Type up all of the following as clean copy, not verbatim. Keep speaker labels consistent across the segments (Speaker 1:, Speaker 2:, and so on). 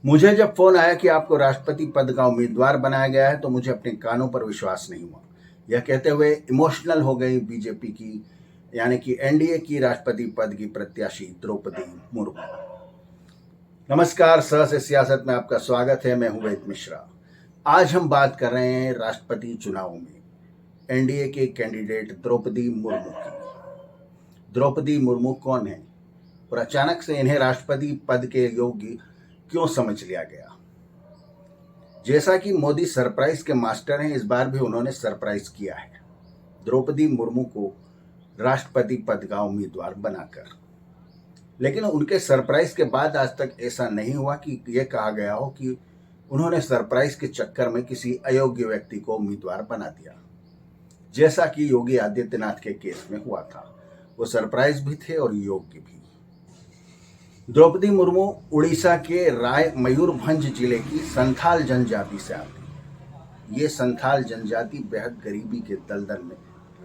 Speaker 1: मुझे जब फोन आया कि आपको राष्ट्रपति पद का उम्मीदवार बनाया गया है तो मुझे अपने कानों पर विश्वास नहीं हुआ। यह कहते हुए इमोशनल हो गई बीजेपी की यानी कि एनडीए की राष्ट्रपति पद की प्रत्याशी द्रौपदी मुर्मू। नमस्कार, सह से सियासत में आपका स्वागत है। मैं हूं वेद मिश्रा। आज हम बात कर रहे हैं राष्ट्रपति चुनाव में एनडीए के कैंडिडेट द्रौपदी मुर्मू की। द्रौपदी मुर्मू कौन है और अचानक से इन्हें राष्ट्रपति पद के योग्य क्यों समझ लिया गया? जैसा कि मोदी सरप्राइज के मास्टर हैं, इस बार भी उन्होंने सरप्राइज किया है द्रौपदी मुर्मू को राष्ट्रपति पद का उम्मीदवार बनाकर। लेकिन उनके सरप्राइज के बाद आज तक ऐसा नहीं हुआ कि यह कहा गया हो कि उन्होंने सरप्राइज के चक्कर में किसी अयोग्य व्यक्ति को उम्मीदवार बना दिया, जैसा कि योगी आदित्यनाथ के केस में हुआ था। वो सरप्राइज भी थे और योग्य भी। द्रौपदी मुर्मू उड़ीसा के राय मयूरभंज जिले की संथाल जनजाति से आती है। ये संथाल जनजाति बेहद गरीबी के दलदल में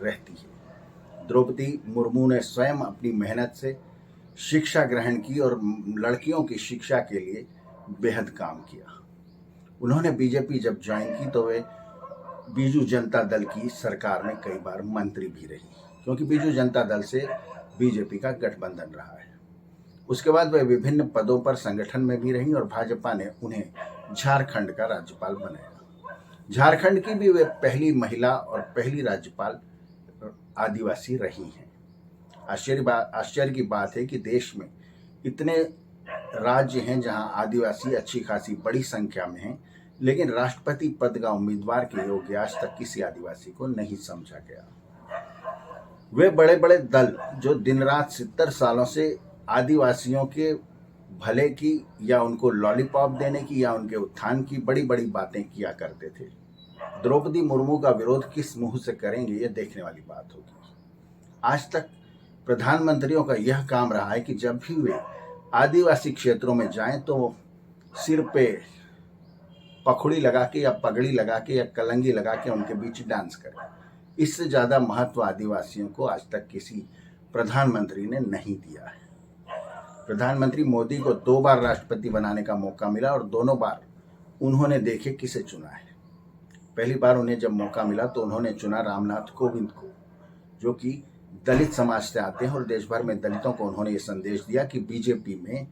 Speaker 1: रहती है। द्रौपदी मुर्मू ने स्वयं अपनी मेहनत से शिक्षा ग्रहण की और लड़कियों की शिक्षा के लिए बेहद काम किया। उन्होंने बीजेपी जब ज्वाइन की तो वे बीजू जनता दल की सरकार में कई बार मंत्री भी रही, क्योंकि बीजू जनता दल से बीजेपी का गठबंधन रहा है। उसके बाद वे विभिन्न पदों पर संगठन में भी रहीं और भाजपा ने उन्हें झारखंड का राज्यपाल बनाया। झारखंड की भी वे पहली महिला और पहली राज्यपाल आदिवासी रही हैं। आश्चर्य की बात है कि देश में इतने राज्य हैं जहां आदिवासी अच्छी खासी बड़ी संख्या में हैं, लेकिन राष्ट्रपति पद का उम्मीदवार के योग्य आज तक किसी आदिवासी को नहीं समझा गया। वे बड़े बड़े दल जो दिन रात 70 सालों से आदिवासियों के भले की या उनको लॉलीपॉप देने की या उनके उत्थान की बड़ी बड़ी बातें किया करते थे, द्रौपदी मुर्मू का विरोध किस मुंह से करेंगे, यह देखने वाली बात होगी। आज तक प्रधानमंत्रियों का यह काम रहा है कि जब भी वे आदिवासी क्षेत्रों में जाएं तो सिर पे पखुड़ी लगा के या पगड़ी लगा के या कलंगी लगा के उनके बीच डांस करें। इससे ज्यादा महत्व आदिवासियों को आज तक किसी प्रधानमंत्री ने नहीं दिया है। प्रधानमंत्री मोदी को 2 बार राष्ट्रपति बनाने का मौका मिला और दोनों बार उन्होंने देखे किसे चुना है। पहली बार उन्हें जब मौका मिला तो उन्होंने चुना रामनाथ कोविंद को, जो कि दलित समाज से आते हैं और देश भर में दलितों को उन्होंने ये संदेश दिया कि बीजेपी में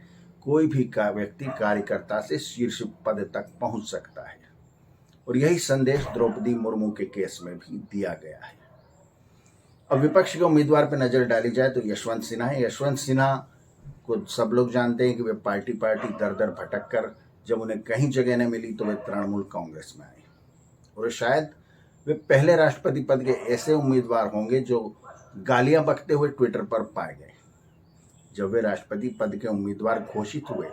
Speaker 1: कोई भी व्यक्ति कार्यकर्ता से शीर्ष पद तक पहुंच सकता है। और यही संदेश द्रौपदी मुर्मू के केस में भी दिया गया है। अब विपक्ष के उम्मीदवार पर नजर डाली जाए तो यशवंत सिन्हा है। यशवंत सिन्हा को सब लोग जानते हैं कि वे पार्टी दर दर भटक कर जब उन्हें कहीं जगह न मिली तो वे तृणमूल कांग्रेस में आए और शायद वे पहले राष्ट्रपति पद के ऐसे उम्मीदवार होंगे जो गालियां बकते हुए ट्विटर पर पाए गए। जब वे राष्ट्रपति पद के उम्मीदवार घोषित हुए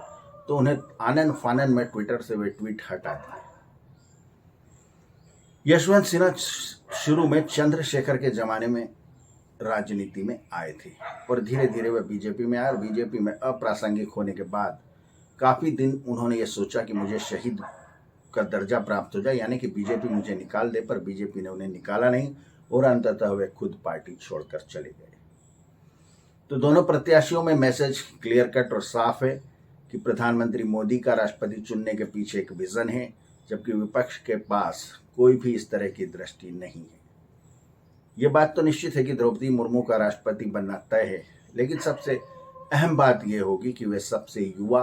Speaker 1: तो उन्हें आनन फानन में ट्विटर से वे ट्वीट हटा दिए। यशवंत सिन्हा शुरू में चंद्रशेखर के जमाने में राजनीति में आए थे और धीरे धीरे वे बीजेपी में आए और बीजेपी में अप्रासंगिक होने के बाद काफी दिन उन्होंने ये सोचा कि मुझे शहीद का दर्जा प्राप्त हो जाए, यानी कि बीजेपी मुझे निकाल दे, पर बीजेपी ने उन्हें निकाला नहीं और अंततः वे खुद पार्टी छोड़कर चले गए। तो दोनों प्रत्याशियों में मैसेज क्लियर कट और साफ है कि प्रधानमंत्री मोदी का राष्ट्रपति चुनने के पीछे एक विजन है, जबकि विपक्ष के पास कोई भी इस तरह की दृष्टि नहीं है। ये बात तो निश्चित है कि द्रौपदी मुर्मू का राष्ट्रपति बनना तय है, लेकिन सबसे अहम बात यह होगी कि वे सबसे युवा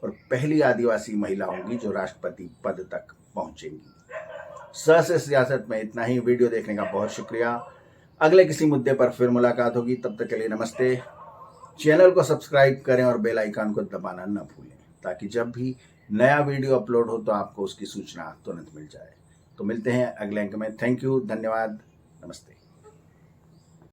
Speaker 1: और पहली आदिवासी महिला होंगी जो राष्ट्रपति पद तक पहुंचेंगी। सह से सियासत में इतना ही। वीडियो देखने का बहुत शुक्रिया। अगले किसी मुद्दे पर फिर मुलाकात होगी, तब तक के लिए नमस्ते। चैनल को सब्सक्राइब करें और बेल आइकन को दबाना न भूलें, ताकि जब भी नया वीडियो अपलोड हो तो आपको उसकी सूचना तुरंत मिल जाए। तो मिलते हैं अगले अंक में। थैंक यू, धन्यवाद, नमस्ते।